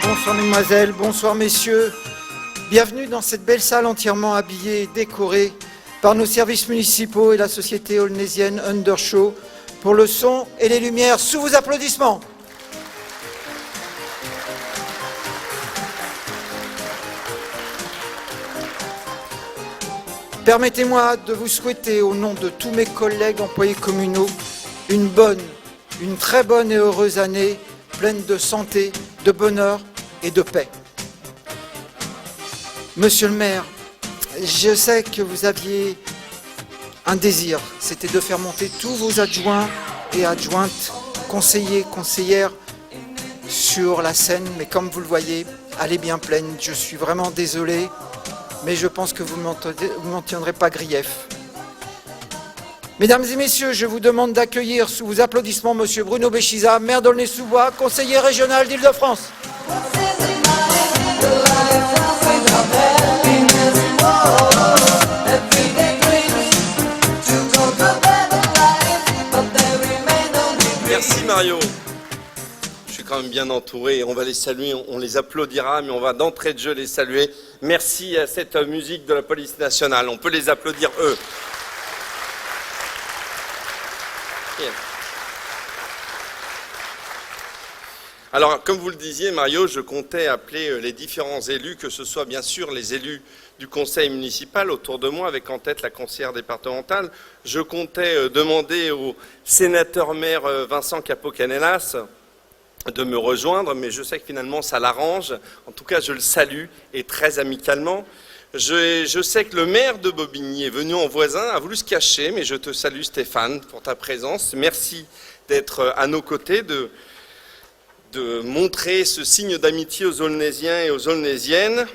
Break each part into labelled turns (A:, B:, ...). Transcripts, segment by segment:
A: Bonsoir mesdemoiselles, bonsoir messieurs. Bienvenue dans cette belle salle entièrement habillée et décorée par nos services municipaux et la société aulnésienne Undershow pour le son et les lumières. Sous vos applaudissements. Permettez-moi de vous souhaiter au nom de tous mes collègues employés communaux une très bonne et heureuse année pleine de santé, de bonheur et de paix. Monsieur le maire, je sais que vous aviez un désir, c'était de faire monter tous vos adjoints et adjointes, conseillers, conseillères sur la scène, mais comme vous le voyez, elle est bien pleine. Je suis vraiment désolé, mais je pense que vous ne m'en tiendrez pas grief. Mesdames et messieurs, je vous demande d'accueillir sous vos applaudissements Monsieur Bruno Béchiza, maire d'Aulnay-sous-Bois, conseiller régional d'Île-de-France.
B: Merci Mario. Je suis quand même bien entouré, on va les saluer, on les applaudira, mais on va d'entrée de jeu les saluer. Merci à cette musique de la police nationale, on peut les applaudir eux. Alors, comme vous le disiez, Mario, je comptais appeler les différents élus, que ce soit bien sûr les élus du conseil municipal autour de moi, avec en tête la conseillère départementale. Je comptais demander au sénateur-maire Vincent Capo-Canellas de me rejoindre, mais je sais que finalement ça l'arrange. En tout cas, je le salue, et très amicalement. Je sais que le maire de Bobigny est venu en voisin, a voulu se cacher, mais je te salue Stéphane pour ta présence. Merci d'être à nos côtés, de montrer ce signe d'amitié aux Aulnésiens et aux Aulnésiennes.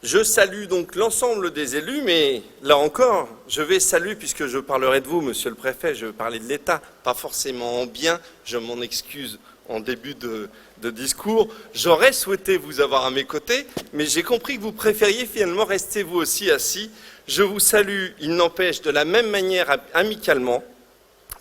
B: Je salue donc l'ensemble des élus, mais là encore, je vais saluer, puisque je parlerai de vous, monsieur le préfet, je vais parler de l'État, pas forcément en bien, je m'en excuse en début de discours. J'aurais souhaité vous avoir à mes côtés, mais j'ai compris que vous préfériez finalement rester vous aussi assis. Je vous salue, il n'empêche, de la même manière amicalement,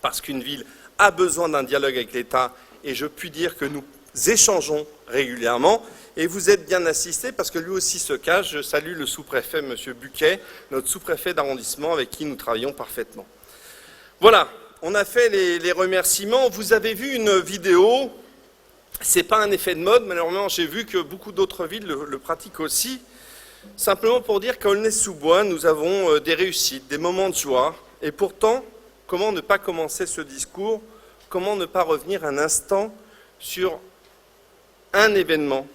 B: parce qu'une ville a besoin d'un dialogue avec l'État, et je puis dire que nous échangeons régulièrement, et vous êtes bien assistés parce que lui aussi se cache. Je salue le sous-préfet, M. Buquet, notre sous-préfet d'arrondissement avec qui nous travaillons parfaitement. Voilà, on a fait les remerciements. Vous avez vu une vidéo, c'est pas un effet de mode, malheureusement j'ai vu que beaucoup d'autres villes le pratiquent aussi, simplement pour dire qu'à Aulnay-sous-Bois, nous avons des réussites, des moments de joie, et pourtant, comment ne pas commencer ce discours, comment ne pas revenir un instant sur un événement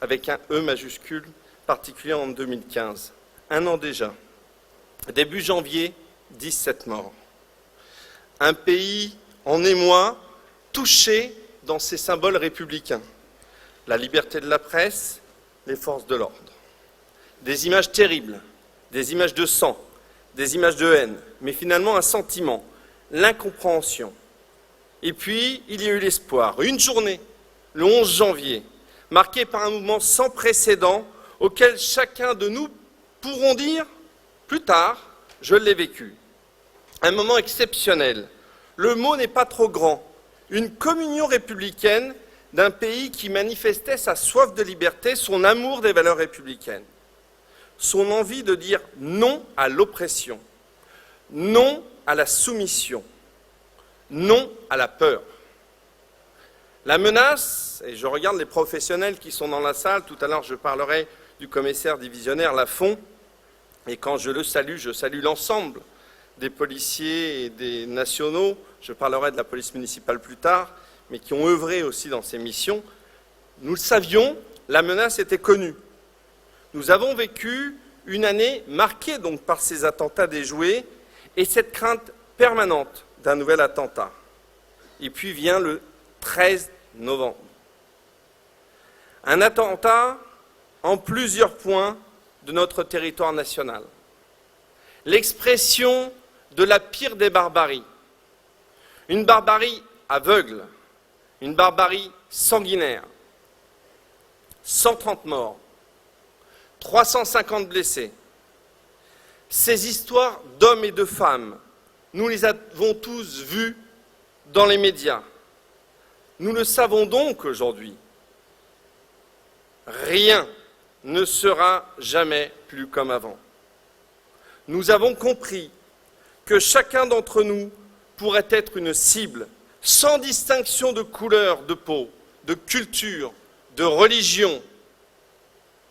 B: avec un E majuscule particulier en 2015. Un an déjà. Début janvier, 17 morts. Un pays en émoi, touché dans ses symboles républicains. La liberté de la presse, les forces de l'ordre. Des images terribles, des images de sang, des images de haine, mais finalement un sentiment, l'incompréhension. Et puis, il y a eu l'espoir. Une journée, le 11 janvier, marquée par un mouvement sans précédent auquel chacun de nous pourront dire, plus tard, je l'ai vécu. Un moment exceptionnel. Le mot n'est pas trop grand. Une communion républicaine d'un pays qui manifestait sa soif de liberté, son amour des valeurs républicaines, son envie de dire non à l'oppression, non à la soumission, non à la peur. La menace, et je regarde les professionnels qui sont dans la salle, tout à l'heure je parlerai du commissaire divisionnaire Lafont, et quand je salue l'ensemble des policiers et des nationaux, je parlerai de la police municipale plus tard, mais qui ont œuvré aussi dans ces missions. Nous le savions, la menace était connue. Nous avons vécu une année marquée donc par ces attentats déjoués et cette crainte permanente d'un nouvel attentat. Et puis vient le 13 novembre. Un attentat en plusieurs points de notre territoire national. L'expression de la pire des barbaries. Une barbarie aveugle, une barbarie sanguinaire. 130 morts, 350 blessés. Ces histoires d'hommes et de femmes, nous les avons tous vues dans les médias. Nous le savons donc aujourd'hui. Rien ne sera jamais plus comme avant. Nous avons compris que chacun d'entre nous pourrait être une cible, sans distinction de couleur de peau, de culture, de religion.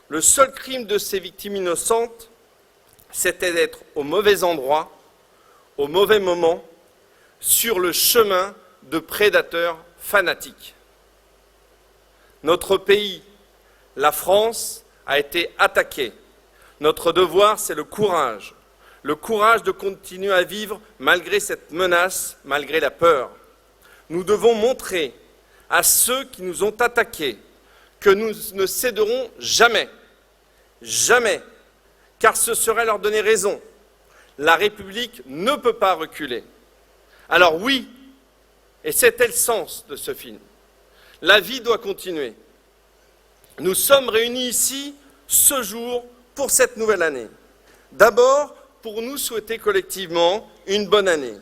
B: Le seul crime de ces victimes innocentes, c'était d'être au mauvais endroit, au mauvais moment, sur le chemin de prédateurs fanatiques. Notre pays, la France, a été attaqué. Notre devoir, c'est le courage de continuer à vivre malgré cette menace, malgré la peur. Nous devons montrer à ceux qui nous ont attaqués que nous ne céderons jamais, jamais, car ce serait leur donner raison. La République ne peut pas reculer. Alors oui, et c'était le sens de ce film, la vie doit continuer. Nous sommes réunis ici, ce jour, pour cette nouvelle année. D'abord, pour nous souhaiter collectivement une bonne année.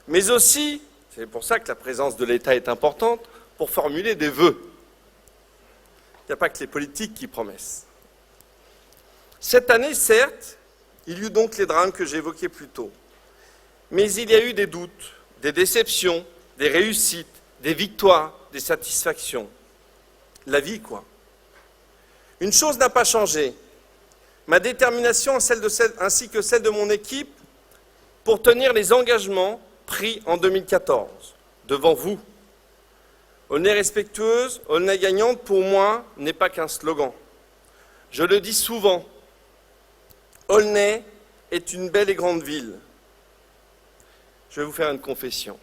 B: Mais aussi, c'est pour ça que la présence de l'État est importante, pour formuler des vœux. Il n'y a pas que les politiques qui promettent. Cette année, certes, il y eut donc les drames que j'évoquais plus tôt. Mais il y a eu des doutes, des déceptions, des réussites, des victoires, des satisfactions. La vie, quoi. Une chose n'a pas changé. Ma détermination ainsi que celle de mon équipe pour tenir les engagements pris en 2014, devant vous. Aulnay respectueuse, Aulnay gagnante, pour moi, n'est pas qu'un slogan. Je le dis souvent, Aulnay est une belle et grande ville. Je vais vous faire une confession.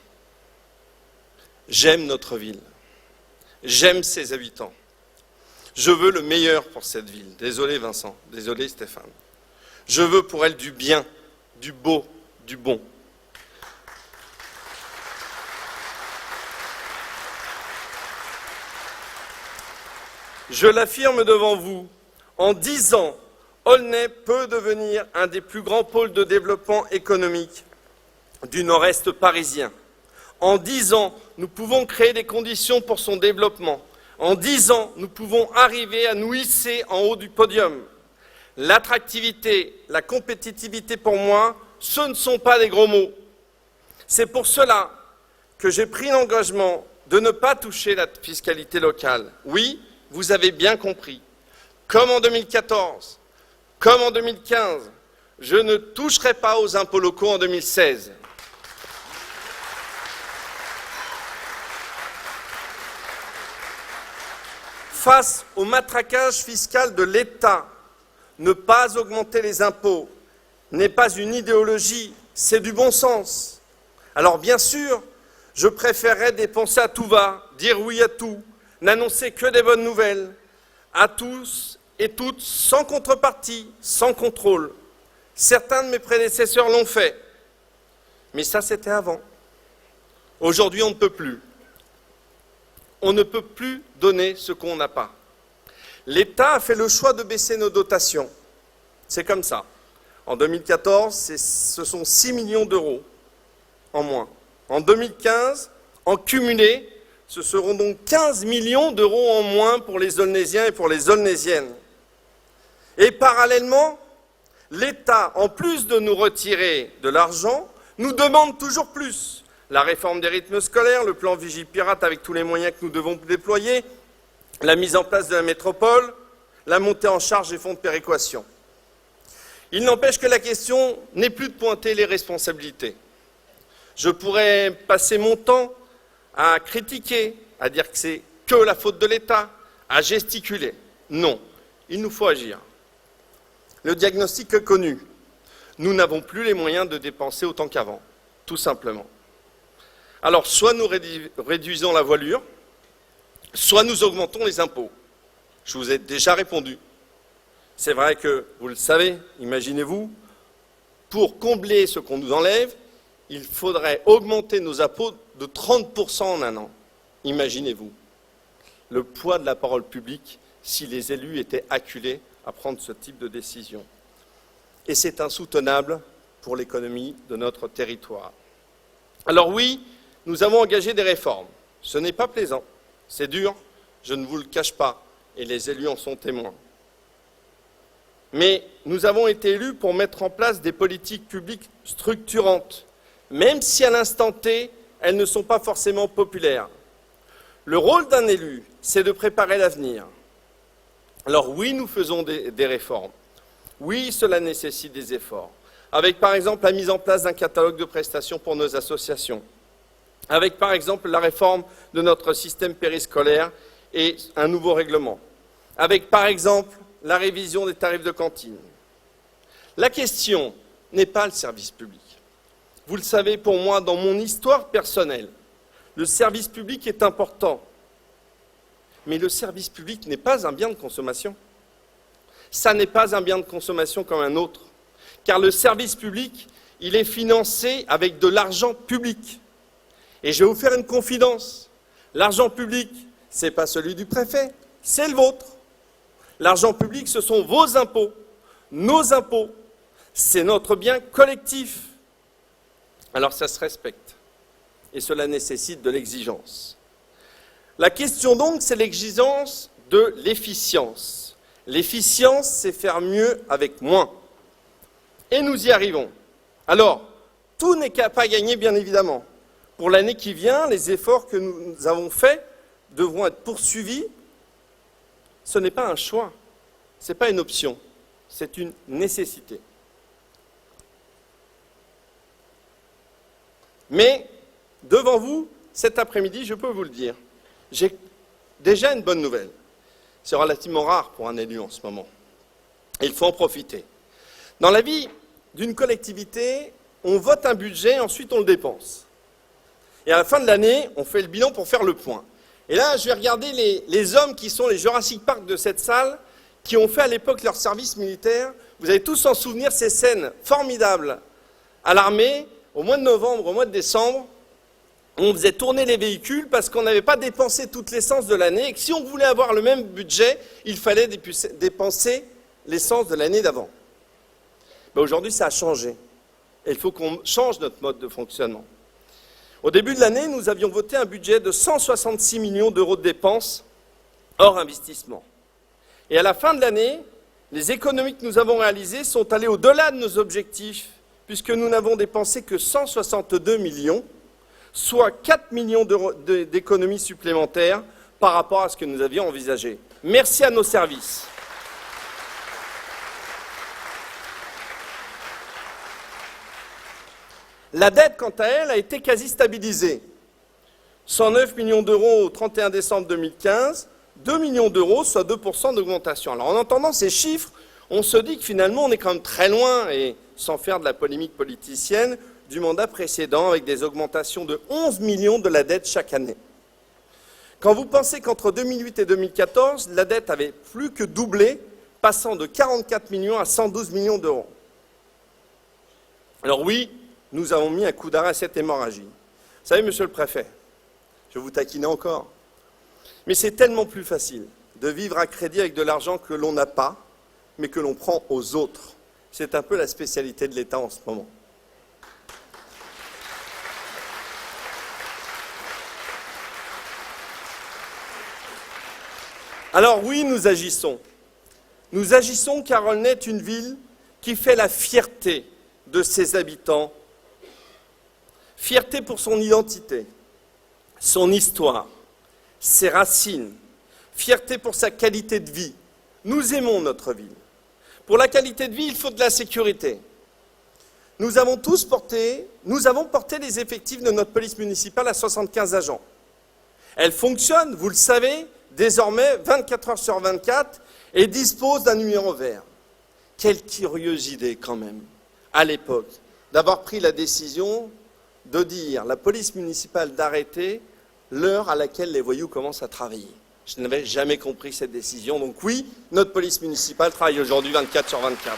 B: J'aime notre ville. J'aime ses habitants. Je veux le meilleur pour cette ville. Désolé Vincent, désolé Stéphane. Je veux pour elle du bien, du beau, du bon. Je l'affirme devant vous, en 10 ans, Aulnay peut devenir un des plus grands pôles de développement économique du nord-est parisien. En 10 ans, nous pouvons créer des conditions pour son développement. En 10 ans, nous pouvons arriver à nous hisser en haut du podium. L'attractivité, la compétitivité pour moi, ce ne sont pas des gros mots. C'est pour cela que j'ai pris l'engagement de ne pas toucher la fiscalité locale. Oui, vous avez bien compris. Comme en 2014, comme en 2015, je ne toucherai pas aux impôts locaux en 2016. Face au matraquage fiscal de l'État, ne pas augmenter les impôts n'est pas une idéologie, c'est du bon sens. Alors bien sûr, je préférerais dépenser à tout va, dire oui à tout, n'annoncer que des bonnes nouvelles, à tous et toutes, sans contrepartie, sans contrôle. Certains de mes prédécesseurs l'ont fait, mais ça c'était avant. Aujourd'hui, on ne peut plus. On ne peut plus donner ce qu'on n'a pas. L'État a fait le choix de baisser nos dotations. C'est comme ça. En 2014, ce sont 6 millions d'euros en moins. En 2015, en cumulé, ce seront donc 15 millions d'euros en moins pour les Aulnaysiens et pour les Aulnaysiennes. Et parallèlement, l'État, en plus de nous retirer de l'argent, nous demande toujours plus. La réforme des rythmes scolaires, le plan Vigipirate avec tous les moyens que nous devons déployer, la mise en place de la métropole, la montée en charge des fonds de péréquation. Il n'empêche que la question n'est plus de pointer les responsabilités. Je pourrais passer mon temps à critiquer, à dire que c'est que la faute de l'État, à gesticuler. Non, il nous faut agir. Le diagnostic est connu. Nous n'avons plus les moyens de dépenser autant qu'avant, tout simplement. Alors, soit nous réduisons la voilure, soit nous augmentons les impôts. Je vous ai déjà répondu. C'est vrai que, vous le savez, imaginez-vous, pour combler ce qu'on nous enlève, il faudrait augmenter nos impôts de 30% en un an. Imaginez-vous le poids de la parole publique si les élus étaient acculés à prendre ce type de décision. Et c'est insoutenable pour l'économie de notre territoire. Alors oui, nous avons engagé des réformes. Ce n'est pas plaisant, c'est dur, je ne vous le cache pas, et les élus en sont témoins. Mais nous avons été élus pour mettre en place des politiques publiques structurantes, même si à l'instant T, elles ne sont pas forcément populaires. Le rôle d'un élu, c'est de préparer l'avenir. Alors oui, nous faisons des réformes. Oui, cela nécessite des efforts. Avec par exemple la mise en place d'un catalogue de prestations pour nos associations. Avec par exemple la réforme de notre système périscolaire et un nouveau règlement. Avec par exemple la révision des tarifs de cantine. La question n'est pas le service public. Vous le savez, pour moi, dans mon histoire personnelle, le service public est important. Mais le service public n'est pas un bien de consommation. Ça n'est pas un bien de consommation comme un autre. Car le service public, il est financé avec de l'argent public. Et je vais vous faire une confidence. L'argent public, ce n'est pas celui du préfet, c'est le vôtre. L'argent public, ce sont vos impôts, nos impôts. C'est notre bien collectif. Alors ça se respecte. Et cela nécessite de l'exigence. La question donc, c'est l'exigence de l'efficience. L'efficience, c'est faire mieux avec moins. Et nous y arrivons. Alors, tout n'est pas gagné, bien évidemment. Pour l'année qui vient, les efforts que nous avons faits devront être poursuivis. Ce n'est pas un choix, ce n'est pas une option, c'est une nécessité. Mais, devant vous, cet après-midi, je peux vous le dire, j'ai déjà une bonne nouvelle. C'est relativement rare pour un élu en ce moment. Et il faut en profiter. Dans la vie d'une collectivité, on vote un budget, ensuite on le dépense. Et à la fin de l'année, on fait le bilan pour faire le point. Et là, je vais regarder les hommes qui sont les Jurassic Park de cette salle, qui ont fait à l'époque leur service militaire. Vous allez tous en souvenir ces scènes formidables à l'armée, au mois de novembre, au mois de décembre. On faisait tourner les véhicules parce qu'on n'avait pas dépensé toute l'essence de l'année et que si on voulait avoir le même budget, il fallait dépenser l'essence de l'année d'avant. Ben aujourd'hui, ça a changé. Et il faut qu'on change notre mode de fonctionnement. Au début de l'année, nous avions voté un budget de 166 millions d'euros de dépenses hors investissement. Et à la fin de l'année, les économies que nous avons réalisées sont allées au-delà de nos objectifs, puisque nous n'avons dépensé que 162 millions, soit 4 millions d'euros d'économies supplémentaires par rapport à ce que nous avions envisagé. Merci à nos services. La dette, quant à elle, a été quasi stabilisée. 109 millions d'euros au 31 décembre 2015, 2 millions d'euros, soit 2% d'augmentation. Alors en entendant ces chiffres, on se dit que finalement on est quand même très loin, et sans faire de la polémique politicienne, du mandat précédent avec des augmentations de 11 millions de la dette chaque année. Quand vous pensez qu'entre 2008 et 2014, la dette avait plus que doublé, passant de 44 millions à 112 millions d'euros. Alors oui, nous avons mis un coup d'arrêt à cette hémorragie. Vous savez, monsieur le préfet, je vais vous taquiner encore, mais c'est tellement plus facile de vivre à crédit avec de l'argent que l'on n'a pas, mais que l'on prend aux autres. C'est un peu la spécialité de l'État en ce moment. Alors oui, nous agissons. Nous agissons car Aulnay est une ville qui fait la fierté de ses habitants. Fierté pour son identité, son histoire, ses racines. Fierté pour sa qualité de vie. Nous aimons notre ville. Pour la qualité de vie, il faut de la sécurité. Nous avons porté les effectifs de notre police municipale à 75 agents. Elle fonctionne, vous le savez, désormais 24 heures sur 24 et dispose d'un numéro vert. Quelle curieuse idée quand même, à l'époque, d'avoir pris la décision de dire à la police municipale d'arrêter l'heure à laquelle les voyous commencent à travailler. Je n'avais jamais compris cette décision. Donc oui, notre police municipale travaille aujourd'hui 24 sur 24.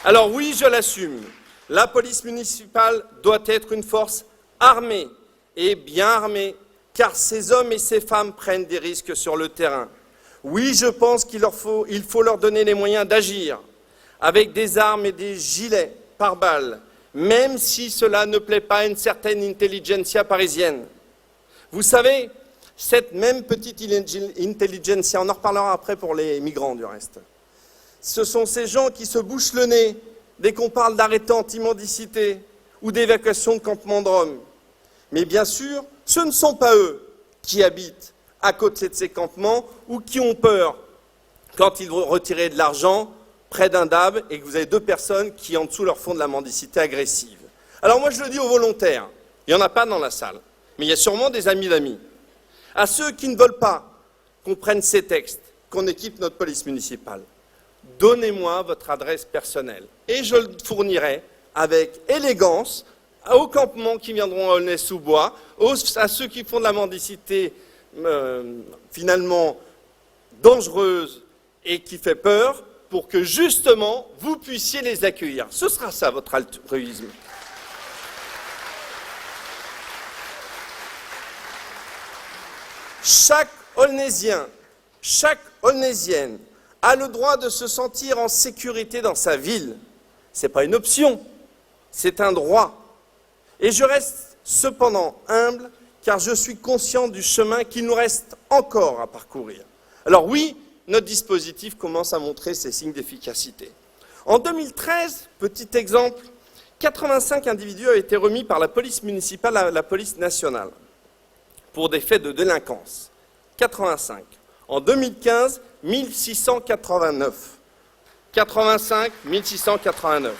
B: Alors oui, je l'assume. La police municipale doit être une force armée et bien armée, car ces hommes et ces femmes prennent des risques sur le terrain. Oui, je pense qu'il faut leur donner les moyens d'agir avec des armes et des gilets pare-balles, même si cela ne plaît pas à une certaine intelligentsia parisienne. Vous savez, cette même petite intelligentsia, on en reparlera après pour les migrants du reste, ce sont ces gens qui se bouchent le nez dès qu'on parle d'arrêté anti-mendicité ou d'évacuation de campements de Roms. Mais bien sûr, ce ne sont pas eux qui habitent à côté de ces campements ou qui ont peur quand ils vont retirer de l'argent près d'un DAB et que vous avez deux personnes qui en dessous leur font de la mendicité agressive. Alors moi je le dis aux volontaires, il n'y en a pas dans la salle, mais il y a sûrement des amis d'amis. À ceux qui ne veulent pas qu'on prenne ces textes, qu'on équipe notre police municipale, donnez-moi votre adresse personnelle et je le fournirai avec élégance aux campements qui viendront à Aulnay-sous-Bois, à ceux qui font de la mendicité finalement dangereuse et qui fait peur, pour que justement vous puissiez les accueillir. Ce sera ça votre altruisme. Chaque Aulnaysien, chaque Aulnaysienne a le droit de se sentir en sécurité dans sa ville. Ce n'est pas une option, c'est un droit. Et je reste cependant humble, car je suis conscient du chemin qu'il nous reste encore à parcourir. Alors oui, notre dispositif commence à montrer ses signes d'efficacité. En 2013, petit exemple, 85 individus avaient été remis par la police municipale à la police nationale pour des faits de délinquance. 85. En 2015, 1689. 85, 1689.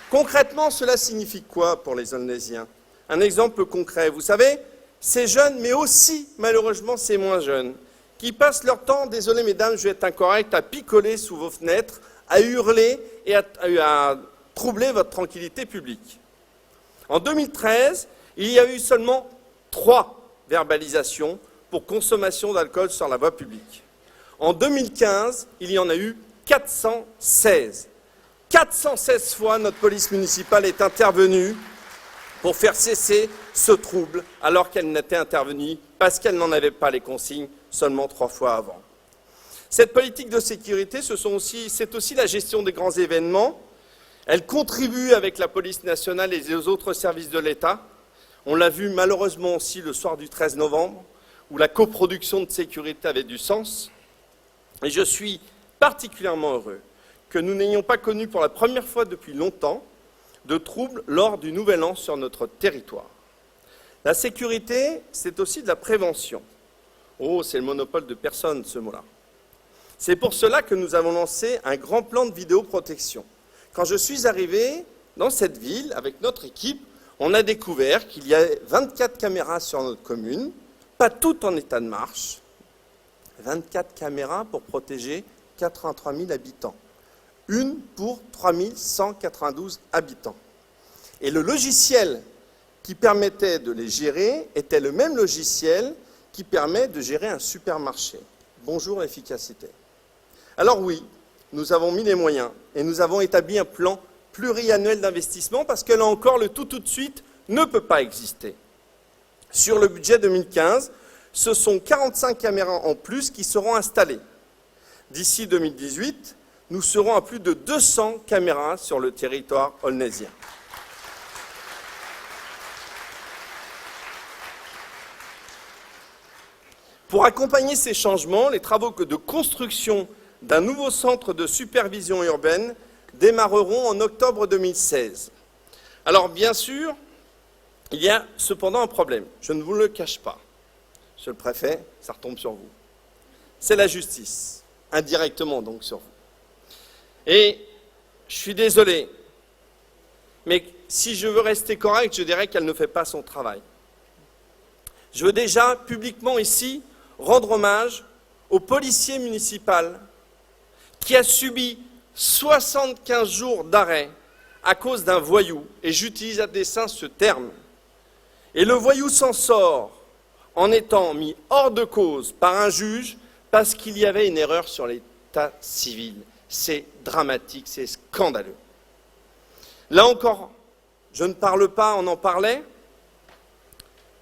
B: Concrètement, cela signifie quoi pour les Aulnaysiens? Un exemple concret, vous savez, ces jeunes, mais aussi, malheureusement, ces moins jeunes, qui passent leur temps, désolé mesdames, je vais être incorrect, à picoler sous vos fenêtres, à hurler et à troubler votre tranquillité publique. En 2013, il y a eu seulement 3 verbalisations pour consommation d'alcool sur la voie publique. En 2015, il y en a eu 416. 416 fois, notre police municipale est intervenue pour faire cesser ce trouble, alors qu'elle n'était intervenue parce qu'elle n'en avait pas les consignes seulement 3 fois avant. Cette politique de sécurité, c'est aussi la gestion des grands événements. Elle contribue avec la police nationale et les autres services de l'État. On l'a vu malheureusement aussi le soir du 13 novembre, où la coproduction de sécurité avait du sens. Et je suis particulièrement heureux que nous n'ayons pas connu pour la première fois depuis longtemps de troubles lors du Nouvel An sur notre territoire. La sécurité, c'est aussi de la prévention. Oh, c'est le monopole de personne, ce mot-là. C'est pour cela que nous avons lancé un grand plan de vidéoprotection. Quand je suis arrivé dans cette ville, avec notre équipe, on a découvert qu'il y a 24 caméras sur notre commune, pas toutes en état de marche. 24 caméras pour protéger 83 000 habitants. Une pour 3 192 habitants. Et le logiciel qui permettait de les gérer était le même logiciel qui permet de gérer un supermarché. Bonjour l'efficacité. Alors oui, nous avons mis les moyens et nous avons établi un plan pluriannuel d'investissement parce que là encore, le tout de suite ne peut pas exister. Sur le budget 2015, ce sont 45 caméras en plus qui seront installées. D'ici 2018, nous serons à plus de 200 caméras sur le territoire aulnaysien. Pour accompagner ces changements, les travaux de construction d'un nouveau centre de supervision urbaine démarreront en octobre 2016. Alors bien sûr, il y a cependant un problème, je ne vous le cache pas. Monsieur le préfet, ça retombe sur vous. C'est la justice, indirectement donc sur vous. Et je suis désolé, mais si je veux rester correct, je dirais qu'elle ne fait pas son travail. Je veux déjà publiquement ici rendre hommage au policier municipal qui a subi 75 jours d'arrêt à cause d'un voyou, et j'utilise à dessein ce terme. Et le voyou s'en sort en étant mis hors de cause par un juge parce qu'il y avait une erreur sur l'état civil. C'est dramatique, c'est scandaleux. Là encore, je ne parle pas, on en parlait,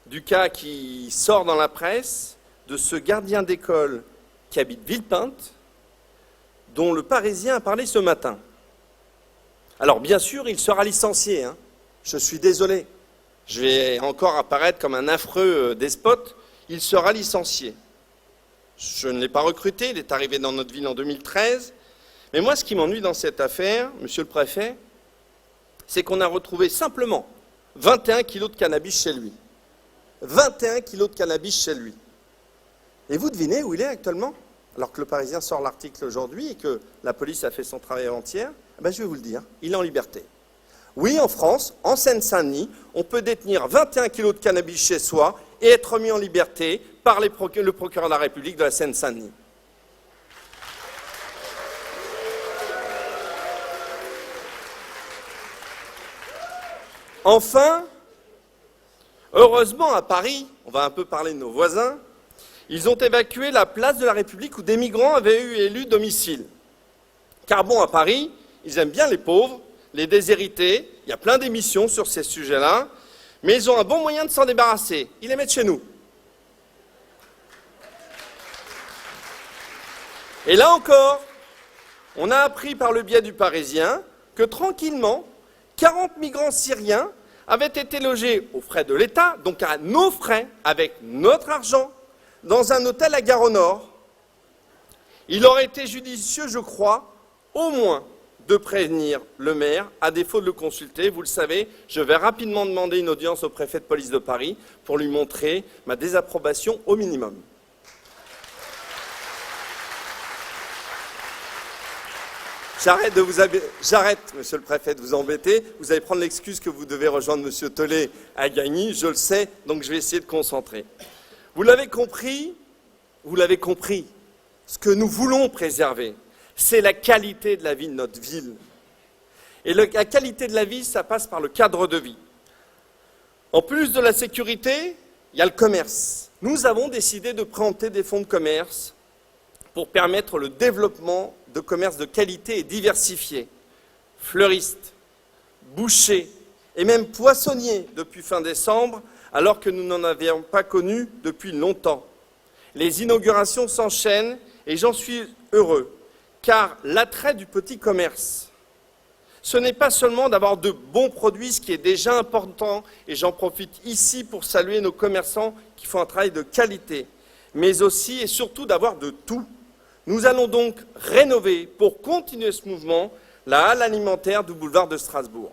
B: du cas qui sort dans la presse, de ce gardien d'école qui habite Villepinte, dont le Parisien a parlé ce matin. Alors bien sûr, il sera licencié, hein. Je suis désolé. Je vais encore apparaître comme un affreux despote. Il sera licencié. Je ne l'ai pas recruté, il est arrivé dans notre ville en 2013. Mais moi, ce qui m'ennuie dans cette affaire, monsieur le préfet, c'est qu'on a retrouvé simplement 21 kilos de cannabis chez lui. 21 kilos de cannabis chez lui. Et vous devinez où il est actuellement? Alors que le Parisien sort l'article aujourd'hui et que la police a fait son travail avant-hier, je vais vous le dire, il est en liberté. Oui, en France, en Seine-Saint-Denis, on peut détenir 21 kilos de cannabis chez soi et être mis en liberté par le procureur de la République de la Seine-Saint-Denis. Enfin, heureusement à Paris, on va un peu parler de nos voisins, ils ont évacué la place de la République où des migrants avaient eu élu domicile. Car bon, à Paris, ils aiment bien les pauvres, les déshérités, il y a plein d'émissions sur ces sujets-là, mais ils ont un bon moyen de s'en débarrasser, ils les mettent chez nous. Et là encore, on a appris par le biais du Parisien que tranquillement, 40 migrants syriens avaient été logés aux frais de l'État, donc à nos frais, avec notre argent, dans un hôtel à Gare au Nord. Il aurait été judicieux, je crois, au moins de prévenir le maire, à défaut de le consulter. Vous le savez, je vais rapidement demander une audience au préfet de police de Paris pour lui montrer ma désapprobation au minimum. J'arrête, monsieur le préfet, de vous embêter. Vous allez prendre l'excuse que vous devez rejoindre monsieur Tollet à Gagny, je le sais, donc je vais essayer de concentrer. Vous l'avez compris, ce que nous voulons préserver, c'est la qualité de la vie de notre ville. Et la qualité de la vie, ça passe par le cadre de vie. En plus de la sécurité, il y a le commerce. Nous avons décidé de préempter des fonds de commerce pour permettre le développement de commerces de qualité et diversifiés. Fleuristes, bouchers et même poissonniers depuis fin décembre, alors que nous n'en avions pas connu depuis longtemps. Les inaugurations s'enchaînent et j'en suis heureux, car l'attrait du petit commerce, ce n'est pas seulement d'avoir de bons produits, ce qui est déjà important, et j'en profite ici pour saluer nos commerçants qui font un travail de qualité, mais aussi et surtout d'avoir de tout. Nous allons donc rénover, pour continuer ce mouvement, la halle alimentaire du boulevard de Strasbourg.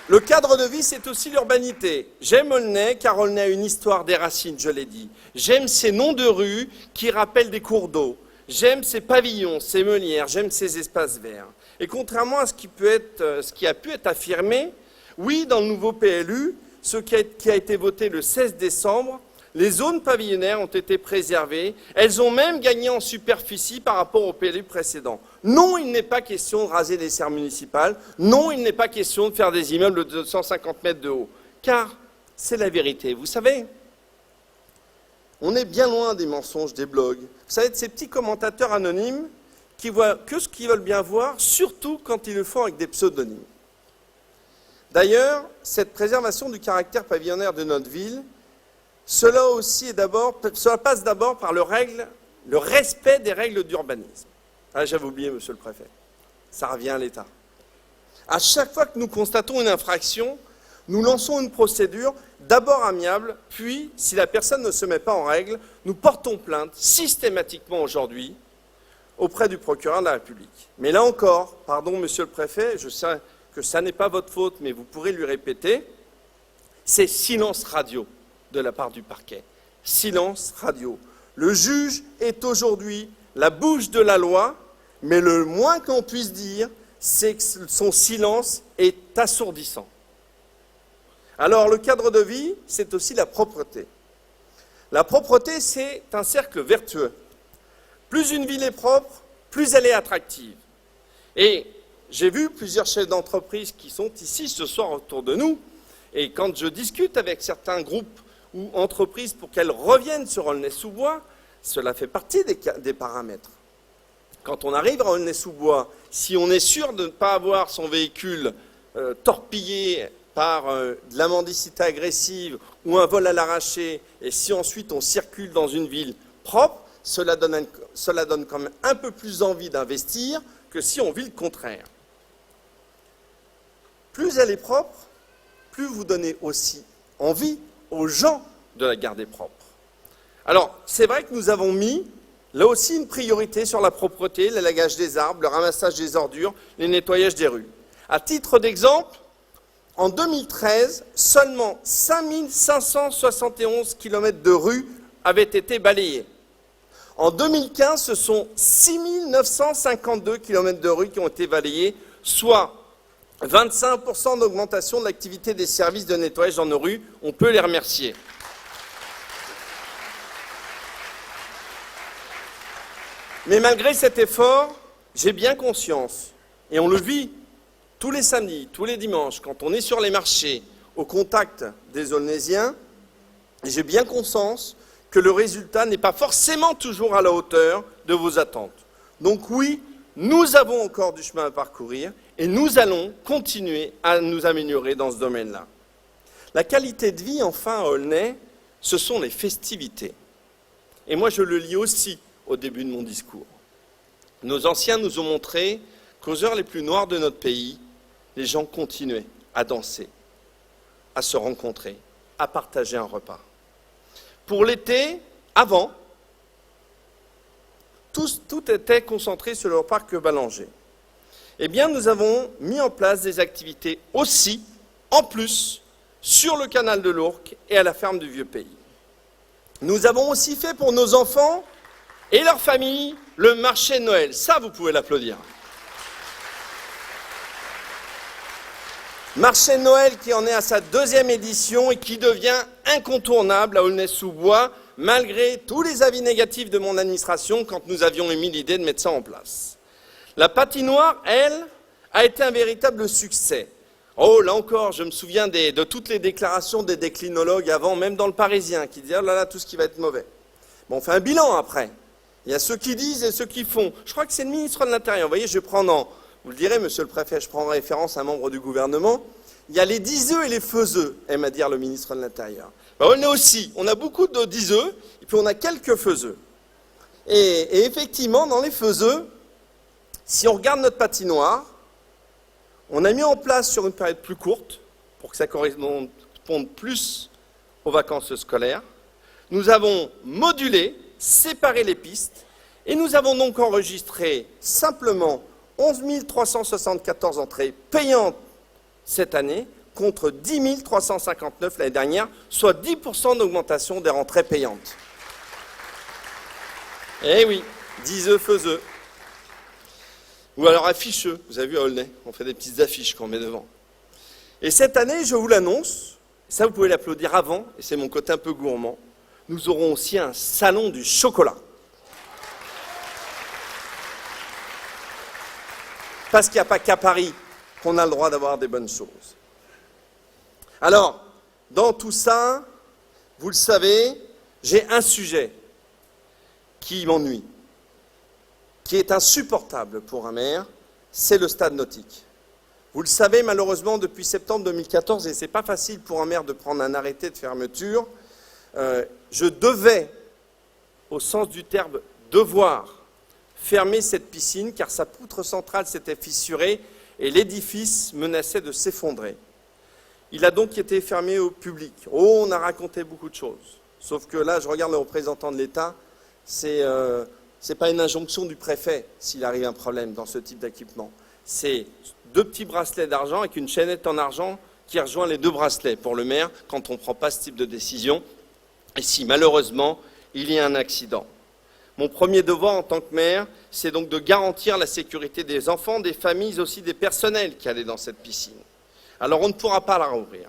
B: Le cadre de vie, c'est aussi l'urbanité. J'aime Aulnay, car Aulnay a une histoire des racines, je l'ai dit. J'aime ces noms de rues qui rappellent des cours d'eau. J'aime ces pavillons, ces meulières, j'aime ces espaces verts. Et contrairement à ce qui a pu être affirmé, oui, dans le nouveau PLU, ce qui a été voté le 16 décembre, les zones pavillonnaires ont été préservées. Elles ont même gagné en superficie par rapport au PLU précédent. Non, il n'est pas question de raser les serres municipales. Non, il n'est pas question de faire des immeubles de 250 mètres de haut. Car c'est la vérité. Vous savez, on est bien loin des mensonges des blogs. Vous savez, de ces petits commentateurs anonymes qui voient que ce qu'ils veulent bien voir, surtout quand ils le font avec des pseudonymes. D'ailleurs, cette préservation du caractère pavillonnaire de notre ville, cela passe d'abord par le respect des règles d'urbanisme. Ah, j'avais oublié, monsieur le préfet. Ça revient à l'État. À chaque fois que nous constatons une infraction, nous lançons une procédure, d'abord amiable, puis, si la personne ne se met pas en règle, nous portons plainte systématiquement aujourd'hui auprès du procureur de la République. Mais là encore, pardon, monsieur le préfet, je sais que ça n'est pas votre faute, mais vous pourrez lui répéter, c'est silence radio de la part du parquet. Silence radio. Le juge est aujourd'hui la bouche de la loi, mais le moins qu'on puisse dire, c'est que son silence est assourdissant. Alors, le cadre de vie, c'est aussi la propreté. La propreté, c'est un cercle vertueux. Plus une ville est propre, plus elle est attractive. Et j'ai vu plusieurs chefs d'entreprise qui sont ici ce soir autour de nous, et quand je discute avec certains groupes ou entreprises pour qu'elles reviennent sur Aulnay-sous-Bois, cela fait partie des paramètres. Quand on arrive à Aulnay-sous-Bois, si on est sûr de ne pas avoir son véhicule torpillé par de la mendicité agressive ou un vol à l'arraché, et si ensuite on circule dans une ville propre, cela donne quand même un peu plus envie d'investir que si on vit le contraire. Plus elle est propre, plus vous donnez aussi envie aux gens de la garder propre. Alors, c'est vrai que nous avons mis, là aussi, une priorité sur la propreté, l'élagage des arbres, le ramassage des ordures, le nettoyage des rues. À titre d'exemple, en 2013, seulement 5571 km de rues avaient été balayés. En 2015, ce sont 6952 km de rues qui ont été balayés, soit 25% d'augmentation de l'activité des services de nettoyage dans nos rues. On peut les remercier. Mais malgré cet effort, j'ai bien conscience, et on le vit tous les samedis, tous les dimanches, quand on est sur les marchés, au contact des Aulnaysiens, j'ai bien conscience que le résultat n'est pas forcément toujours à la hauteur de vos attentes. Donc oui, nous avons encore du chemin à parcourir et nous allons continuer à nous améliorer dans ce domaine-là. La qualité de vie, enfin, à Aulnay, ce sont les festivités. Et moi, je le lis aussi au début de mon discours. Nos anciens nous ont montré qu'aux heures les plus noires de notre pays, les gens continuaient à danser, à se rencontrer, à partager un repas. Pour l'été, avant, tout était concentré sur le parc Ballanger. Eh bien, nous avons mis en place des activités aussi, en plus, sur le canal de l'Ourcq et à la ferme du Vieux-Pays. Nous avons aussi fait pour nos enfants et leurs familles le marché de Noël. Ça, vous pouvez l'applaudir. Marché de Noël qui en est à sa 2e édition et qui devient incontournable à Aulnay-sous-Bois, malgré tous les avis négatifs de mon administration quand nous avions émis l'idée de mettre ça en place. La patinoire, elle, a été un véritable succès. Oh, là encore, je me souviens de toutes les déclarations des déclinologues avant, même dans le Parisien, qui disaient « Oh là là, tout ce qui va être mauvais ». Bon, on fait un bilan après. Il y a ceux qui disent et ceux qui font. Je crois que c'est le ministre de l'Intérieur. Vous voyez, je vais prendre vous le direz, monsieur le préfet, je prends en référence un membre du gouvernement. Il y a les diseux et les faiseux, aime à dire le ministre de l'Intérieur. Ben, on est aussi, on a beaucoup de diseux, et puis on a quelques faiseux. Et effectivement, dans les faiseux, si on regarde notre patinoire, on a mis en place sur une période plus courte, pour que ça corresponde plus aux vacances scolaires. Nous avons modulé, séparé les pistes, et nous avons donc enregistré simplement 11 374 entrées payantes cette année, contre 10 359 l'année dernière, soit 10% d'augmentation des rentrées payantes. Eh oui, diseux, faiseux. Ou alors afficheux, vous avez vu à Aulnay, on fait des petites affiches qu'on met devant. Et cette année, je vous l'annonce, ça vous pouvez l'applaudir avant, et c'est mon côté un peu gourmand, nous aurons aussi un salon du chocolat. Parce qu'il n'y a pas qu'à Paris qu'on a le droit d'avoir des bonnes choses. Alors, dans tout ça, vous le savez, j'ai un sujet qui m'ennuie, qui est insupportable pour un maire, c'est le stade nautique. Vous le savez, malheureusement, depuis septembre 2014, et ce n'est pas facile pour un maire de prendre un arrêté de fermeture, je devais, au sens du terme devoir, fermer cette piscine car sa poutre centrale s'était fissurée et l'édifice menaçait de s'effondrer. Il a donc été fermé au public. Oh, on a raconté beaucoup de choses. Sauf que là, je regarde le représentant de l'État, c'est pas une injonction du préfet s'il arrive un problème dans ce type d'équipement. C'est 2 petits bracelets d'argent avec une chaînette en argent qui rejoint les 2 bracelets pour le maire quand on ne prend pas ce type de décision. Et si malheureusement, il y a un accident. Mon premier devoir en tant que maire, c'est donc de garantir la sécurité des enfants, des familles, aussi des personnels qui allaient dans cette piscine. Alors on ne pourra pas la rouvrir.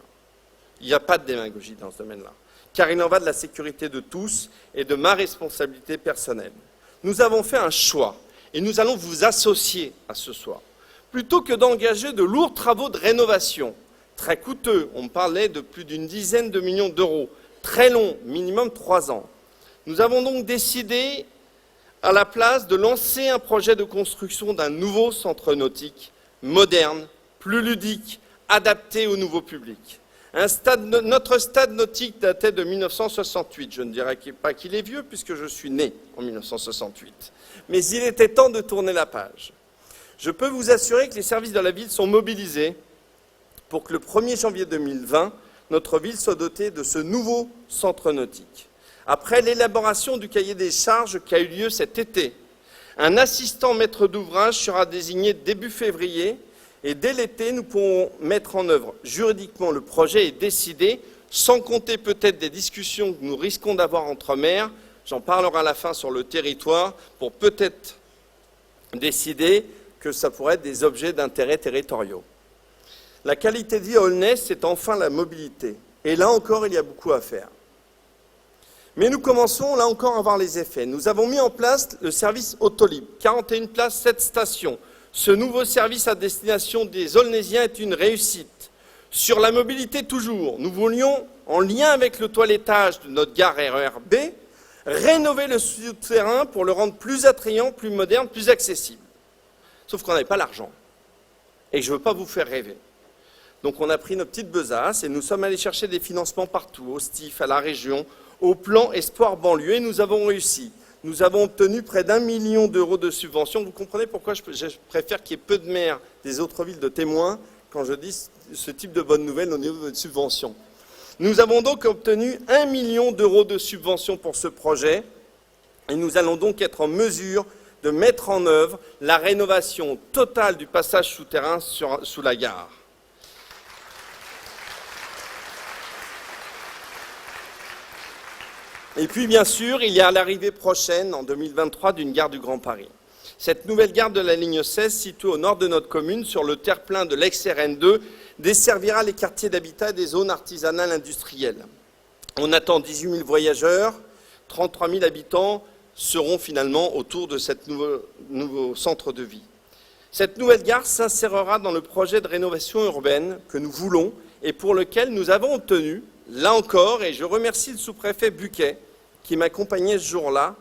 B: Il n'y a pas de démagogie dans ce domaine-là. car il en va de la sécurité de tous et de ma responsabilité personnelle. Nous avons fait un choix et nous allons vous associer à ce choix. Plutôt que d'engager de lourds travaux de rénovation, très coûteux, on parlait de plus d'une dizaine de millions d'euros, très longs, minimum 3 ans, nous avons donc décidé à la place de lancer un projet de construction d'un nouveau centre nautique, moderne, plus ludique, adapté au nouveau public. Notre stade nautique datait de 1968. Je ne dirais pas qu'il est vieux puisque je suis né en 1968. Mais il était temps de tourner la page. Je peux vous assurer que les services de la ville sont mobilisés pour que le 1er janvier 2020, notre ville soit dotée de ce nouveau centre nautique. Après l'élaboration du cahier des charges qui a eu lieu cet été, un assistant maître d'ouvrage sera désigné début février et dès l'été, nous pourrons mettre en œuvre juridiquement le projet et décider, sans compter peut-être des discussions que nous risquons d'avoir entre maires, j'en parlerai à la fin sur le territoire, pour peut-être décider que ça pourrait être des objets d'intérêt territoriaux. La qualité de vie à Aulnay, c'est enfin la mobilité. Et là encore, il y a beaucoup à faire. Mais nous commençons là encore à voir les effets. Nous avons mis en place le service Autolib, 41 places, 7 stations. Ce nouveau service à destination des Aulnaysiens est une réussite. Sur la mobilité toujours, nous voulions, en lien avec le toilettage de notre gare RER B, rénover le souterrain pour le rendre plus attrayant, plus moderne, plus accessible. Sauf qu'on n'avait pas l'argent. Et je ne veux pas vous faire rêver. Donc on a pris nos petites besaces et nous sommes allés chercher des financements partout, au STIF, à la région, au plan Espoir Banlieue, et nous avons réussi. Nous avons obtenu près d'1 million d'euros de subventions. Vous comprenez pourquoi je préfère qu'il y ait peu de maires des autres villes de témoins quand je dis ce type de bonnes nouvelles au niveau de subventions. Nous avons donc obtenu 1 million d'euros de subventions pour ce projet et nous allons donc être en mesure de mettre en œuvre la rénovation totale du passage souterrain sous la gare. Et puis, bien sûr, il y a l'arrivée prochaine, en 2023, d'une gare du Grand Paris. Cette nouvelle gare de la ligne 16, située au nord de notre commune, sur le terre-plein de l'ex-RN2, desservira les quartiers d'habitat et des zones artisanales industrielles. On attend 18 000 voyageurs, 33 000 habitants seront finalement autour de ce nouveau centre de vie. Cette nouvelle gare s'insérera dans le projet de rénovation urbaine que nous voulons et pour lequel nous avons obtenu, là encore, et je remercie le sous-préfet Buquet qui m'accompagnait ce jour-là,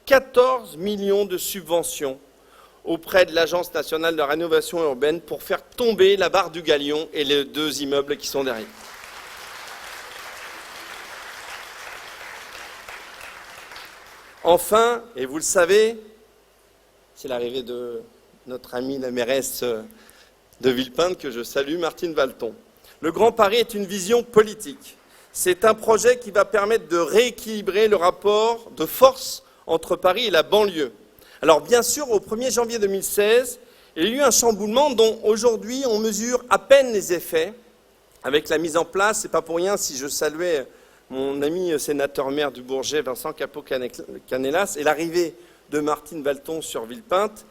B: 14 millions de subventions auprès de l'Agence nationale de rénovation urbaine pour faire tomber la barre du Galion et les 2 immeubles qui sont derrière. Enfin, et vous le savez, c'est l'arrivée de notre amie la mairesse de Villepinte que je salue, Martine Valton. Le Grand Paris est une vision politique. C'est un projet qui va permettre de rééquilibrer le rapport de force entre Paris et la banlieue. Alors bien sûr, au 1er janvier 2016, il y a eu un chamboulement dont aujourd'hui on mesure à peine les effets avec la mise en place, c'est pas pour rien si je saluais mon ami sénateur-maire du Bourget, Vincent Capo-Canelas, et l'arrivée de Martine Valton sur Villepinte,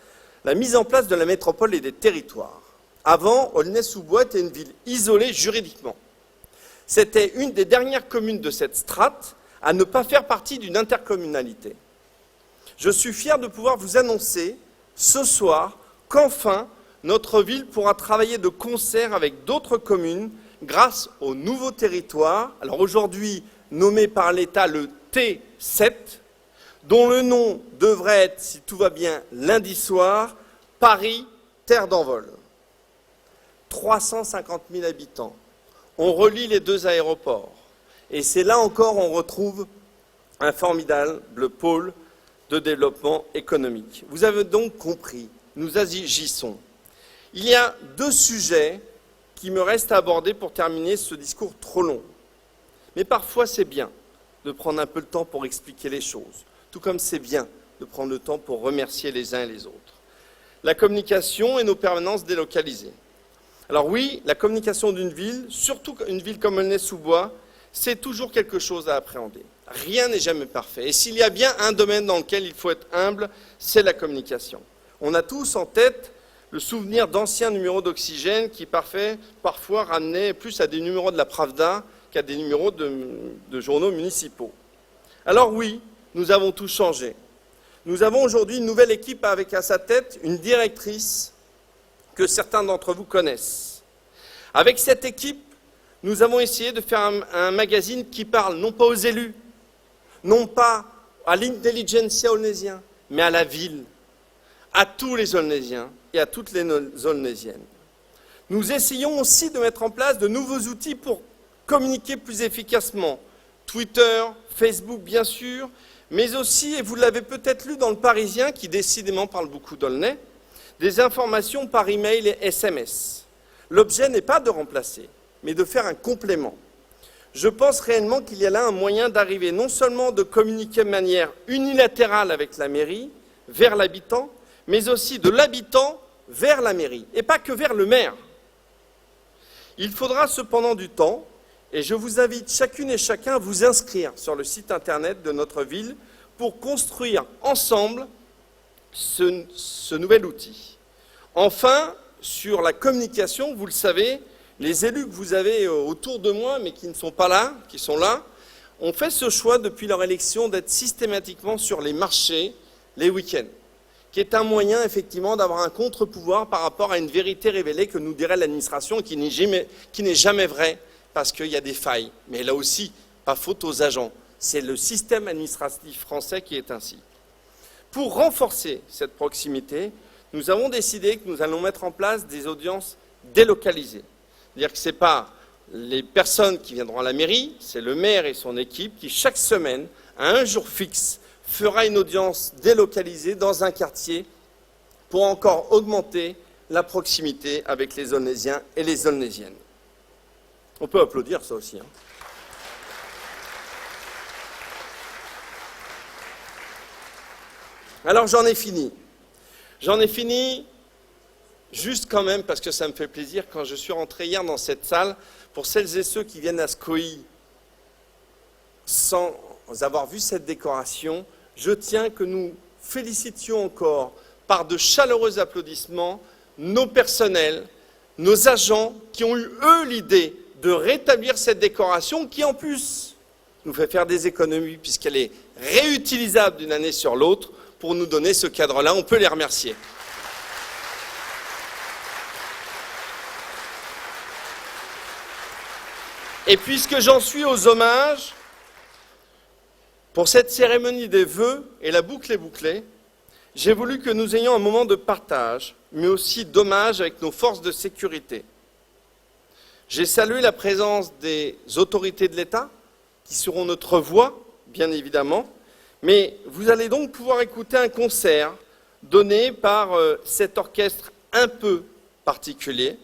B: la mise en place de la métropole et des territoires. Avant, Aulnay-sous-Bois était une ville isolée juridiquement. C'était une des dernières communes de cette strate à ne pas faire partie d'une intercommunalité. Je suis fier de pouvoir vous annoncer ce soir qu'enfin, notre ville pourra travailler de concert avec d'autres communes grâce au nouveau territoire, alors aujourd'hui nommé par l'État le T7, dont le nom devrait être, si tout va bien, lundi soir, Paris, terre d'envol. 350 000 habitants. On relie les 2 aéroports. Et c'est là encore on retrouve un formidable pôle de développement économique. Vous avez donc compris, nous agissons. Il y a 2 sujets qui me restent à aborder pour terminer ce discours trop long. Mais parfois c'est bien de prendre un peu le temps pour expliquer les choses, tout comme c'est bien de prendre le temps pour remercier les uns et les autres. La communication et nos permanences délocalisées. Alors oui, la communication d'une ville, surtout une ville comme Aulnay-sous-Bois, c'est toujours quelque chose à appréhender. Rien n'est jamais parfait. Et s'il y a bien un domaine dans lequel il faut être humble, c'est la communication. On a tous en tête le souvenir d'anciens numéros d'Oxygène qui parfois ramenaient plus à des numéros de la Pravda qu'à des numéros de journaux municipaux. Alors oui, nous avons tout changé. Nous avons aujourd'hui une nouvelle équipe avec à sa tête une directrice que certains d'entre vous connaissent. Avec cette équipe, nous avons essayé de faire un magazine qui parle non pas aux élus, non pas à l'intelligentsia aulnésien, mais à la ville, à tous les Aulnésiens et à toutes les Aulnésiennes. Nous essayons aussi de mettre en place de nouveaux outils pour communiquer plus efficacement. Twitter, Facebook bien sûr, mais aussi, et vous l'avez peut-être lu dans le Parisien, qui décidément parle beaucoup d'Aulnay, des informations par email et SMS. L'objet n'est pas de remplacer, mais de faire un complément. Je pense réellement qu'il y a là un moyen d'arriver non seulement de communiquer de manière unilatérale avec la mairie, vers l'habitant, mais aussi de l'habitant vers la mairie, et pas que vers le maire. Il faudra cependant du temps, et je vous invite chacune et chacun à vous inscrire sur le site internet de notre ville pour construire ensemble ce nouvel outil. Enfin, sur la communication, vous le savez, les élus que vous avez autour de moi, mais qui ne sont pas là, qui sont là, ont fait ce choix depuis leur élection d'être systématiquement sur les marchés les week-ends, qui est un moyen effectivement d'avoir un contre-pouvoir par rapport à une vérité révélée que nous dirait l'administration, qui n'est jamais vraie, parce qu'il y a des failles. Mais là aussi, pas faute aux agents. C'est le système administratif français qui est ainsi. Pour renforcer cette proximité, nous avons décidé que nous allons mettre en place des audiences délocalisées. C'est-à-dire que ce n'est pas les personnes qui viendront à la mairie, c'est le maire et son équipe qui, chaque semaine, à un jour fixe, fera une audience délocalisée dans un quartier pour encore augmenter la proximité avec les Aulnésiens et les Aulnésiennes. On peut applaudir ça aussi. Alors j'en ai fini. J'en ai fini juste quand même parce que ça me fait plaisir quand je suis rentré hier dans cette salle, pour celles et ceux qui viennent à Scoï sans avoir vu cette décoration, je tiens que nous félicitions encore par de chaleureux applaudissements nos personnels, nos agents qui ont eu eux l'idée de rétablir cette décoration qui en plus nous fait faire des économies puisqu'elle est réutilisable d'une année sur l'autre pour nous donner ce cadre-là. On peut les remercier. Et puisque j'en suis aux hommages, pour cette cérémonie des vœux, et la boucle est bouclée, j'ai voulu que nous ayons un moment de partage, mais aussi d'hommage avec nos forces de sécurité. J'ai salué la présence des autorités de l'État, qui seront notre voix, bien évidemment, mais vous allez donc pouvoir écouter un concert donné par cet orchestre un peu particulier,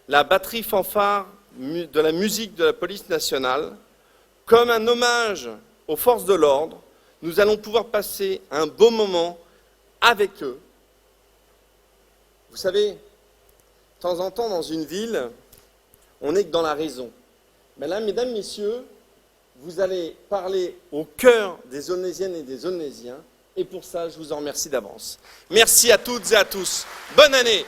B: la batterie fanfare de la musique de la police nationale. Comme un hommage aux forces de l'ordre, nous allons pouvoir passer un beau moment avec eux. Vous savez, de temps en temps dans une ville, on n'est que dans la raison. Mais là, mesdames, messieurs, vous allez parler au cœur des Aulnésiennes et des Aulnésiens, et pour ça, je vous en remercie d'avance. Merci à toutes et à tous. Bonne année!